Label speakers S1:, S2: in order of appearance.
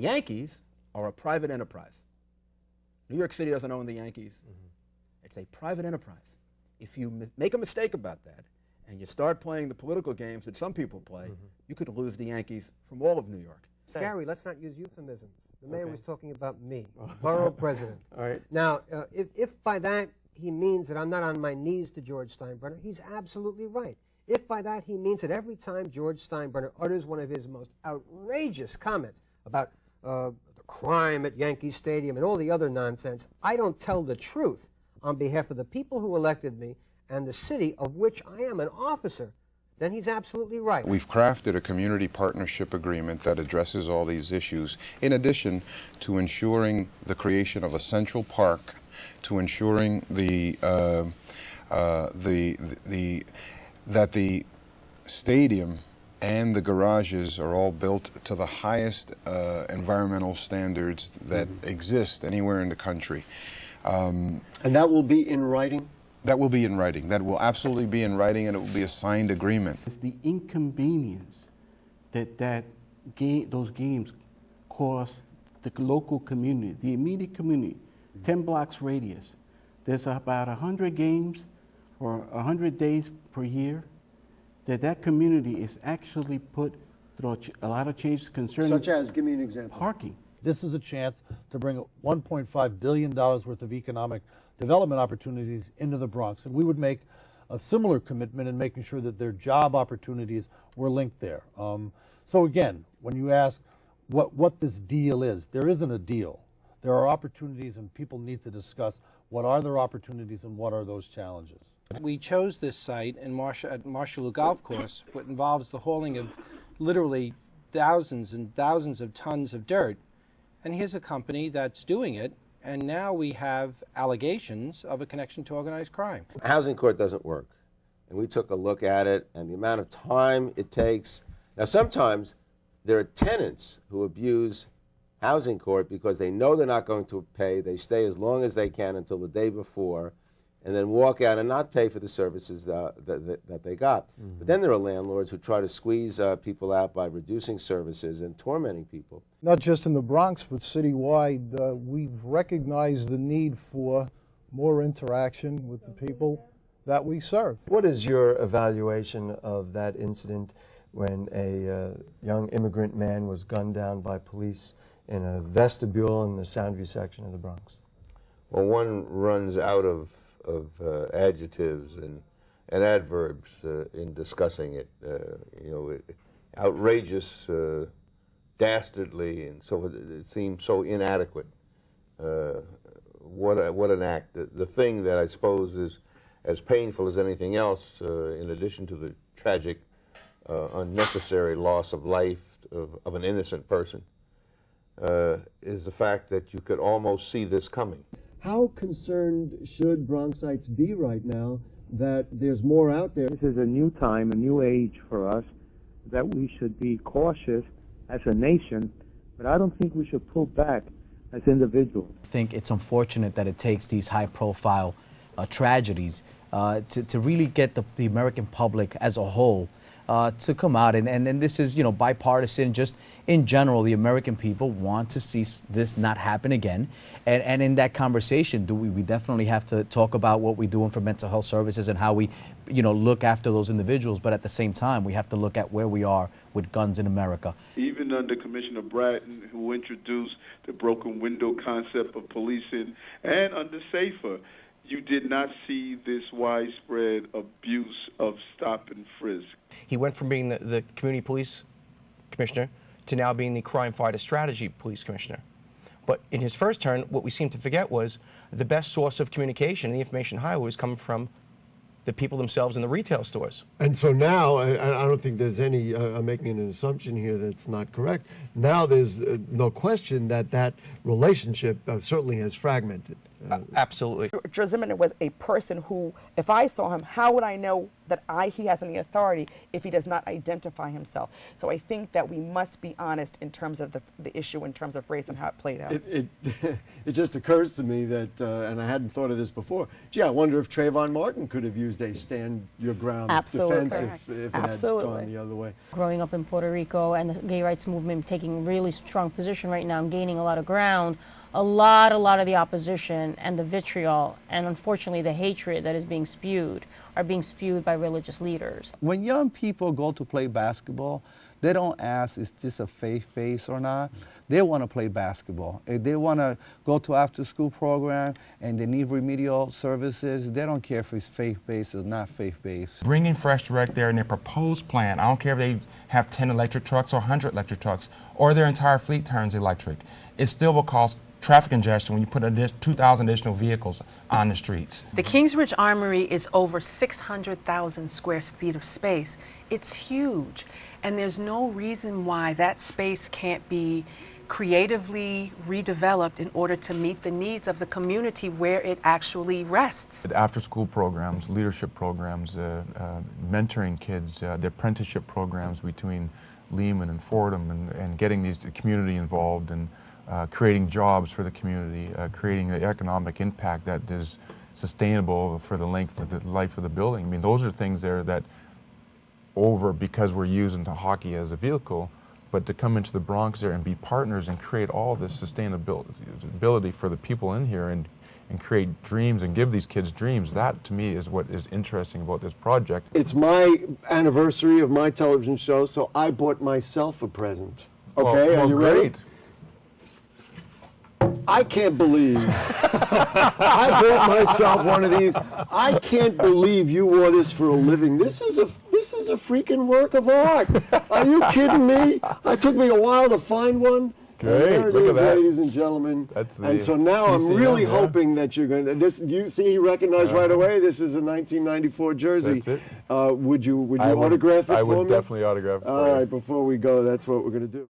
S1: Yankees are a private enterprise. New York City doesn't own the Yankees. It's a private enterprise. If you make a mistake about that and you start playing the political games that some people play, you could lose the Yankees from all of New York.
S2: Gary, let's not use euphemisms. The mayor was talking about me, borough president.
S3: All right.
S2: Now, if by that he means that I'm not on my knees to George Steinbrenner, he's absolutely right. If by that he means that every time George Steinbrenner utters one of his most outrageous comments about the crime at Yankee Stadium and all the other nonsense, I don't tell the truth on behalf of the people who elected me and the city of which I am an officer, then he's absolutely right.
S4: We've crafted a community partnership agreement that addresses all these issues, in addition to ensuring the creation of a central park, to ensuring that the stadium and the garages are all built to the highest environmental standards that exist anywhere in the country.
S3: And that will be in writing?
S4: That will be in writing. That will absolutely be in writing, and it will be a signed agreement.
S5: It's the inconvenience that those games cause the local community, the immediate community, 10 blocks radius. There's about 100 games or 100 days per year that community is actually put through a lot of changes concerning.
S3: Such as, give me an example.
S5: Parking.
S6: This is a chance to bring $1.5 billion worth of economic development opportunities into the Bronx. And we would make a similar commitment in making sure that their job opportunities were linked there. So again, when you ask what this deal is, there isn't a deal. There are opportunities, and people need to discuss what are their opportunities and what are those challenges.
S7: We chose this site at Marshalloo Golf Course, what involves the hauling of literally thousands and thousands of tons of dirt. And here's a company that's doing it, and now we have allegations of a connection to organized crime.
S8: Housing court doesn't work. And we took a look at it, and the amount of time it takes. Now, sometimes there are tenants who abuse housing court because they know they're not going to pay. They stay as long as they can until the day before, and then walk out and not pay for the services that they got. But then there are landlords who try to squeeze people out by reducing services and tormenting people.
S9: Not just in the Bronx, but citywide, we've recognized the need for more interaction with the people that we serve.
S3: What is your evaluation of that incident when a young immigrant man was gunned down by police in a vestibule in the Soundview section of the Bronx?
S10: Well, one runs out of adjectives and adverbs in discussing it. You know, outrageous, dastardly, and so it seems so inadequate. What an act! The thing that I suppose is as painful as anything else, in addition to the tragic, unnecessary loss of life of an innocent person, is the fact that you could almost see this coming.
S3: How concerned should Bronxites be right now that there's more out there?
S11: This is a new time, a new age for us, that we should be cautious as a nation, but I don't think we should pull back as individuals.
S12: I think it's unfortunate that it takes these high-profile tragedies to really get the American public as a whole to come out, and this is, you know, bipartisan. Just in general, the American people want to see this not happen again, and in that conversation, we definitely have to talk about what we're doing for mental health services and how we, you know, look after those individuals. But at the same time, we have to look at where we are with guns in America.
S13: Even under Commissioner Bratton, who introduced the broken window concept of policing, and under SAFER, you did not see this widespread abuse of stop and frisk.
S14: He went from being the community police commissioner to now being the crime fighter strategy police commissioner. But in his first term, what we seemed to forget was the best source of communication, the information highway, was coming from the people themselves in the retail stores.
S15: And so now, I don't think there's any, I'm making an assumption here that's not correct. Now there's no question that that relationship certainly has fragmented.
S14: Absolutely.
S16: George Zimmerman was a person who, if I saw him, how would I know that he has any authority if he does not identify himself? So I think that we must be honest in terms of the issue, in terms of race and how it played out.
S15: It just occurs to me that, and I hadn't thought of this before, gee, I wonder if Trayvon Martin could have used a stand your ground defense if it had gone the other way.
S17: Growing up in Puerto Rico and the gay rights movement taking a really strong position right now and gaining a lot of ground, a lot of the opposition and the vitriol and unfortunately the hatred that is being spewed are being spewed by religious leaders.
S18: When young people go to play basketball, they don't ask, is this a faith base or not? They want to play basketball. If they want to go to after-school program and they need remedial services, they don't care if it's faith-based or not faith-based.
S19: Bringing Fresh Direct there in their proposed plan, I don't care if they have 10 electric trucks or 100 electric trucks, or their entire fleet turns electric. It still will cause traffic congestion when you put 2,000 additional vehicles on the streets.
S20: The Kingsbridge Armory is over 600,000 square feet of space. It's huge, and there's no reason why that space can't be creatively redeveloped in order to meet the needs of the community where it actually rests.
S19: After-school programs, leadership programs, mentoring kids, the apprenticeship programs between Lehman and Fordham, and getting these community involved and creating jobs for the community, creating the economic impact that is sustainable for the length of the life of the building. I mean, those are things there that because we're using the hockey as a vehicle, but to come into the Bronx there and be partners and create all this sustainability for the people in here and create dreams and give these kids dreams, that to me is what is interesting about this project.
S15: It's my anniversary of my television show, so I bought myself a present. Okay,
S19: well,
S15: are you
S19: great.
S15: ready? I can't believe I bought myself one of these. I can't believe you wore this for a living. This is a freaking work of art. Are you kidding me? It took me a while to find one.
S19: Great, look at that,
S15: ladies and gentlemen.
S19: And
S15: so now
S19: CCM,
S15: I'm really hoping that you're going to. You see, he recognized right away. This is a 1994 jersey.
S19: That's it.
S15: Would you autograph it for me?
S19: I would definitely autograph it.
S15: All right, before we go, that's what we're going to do.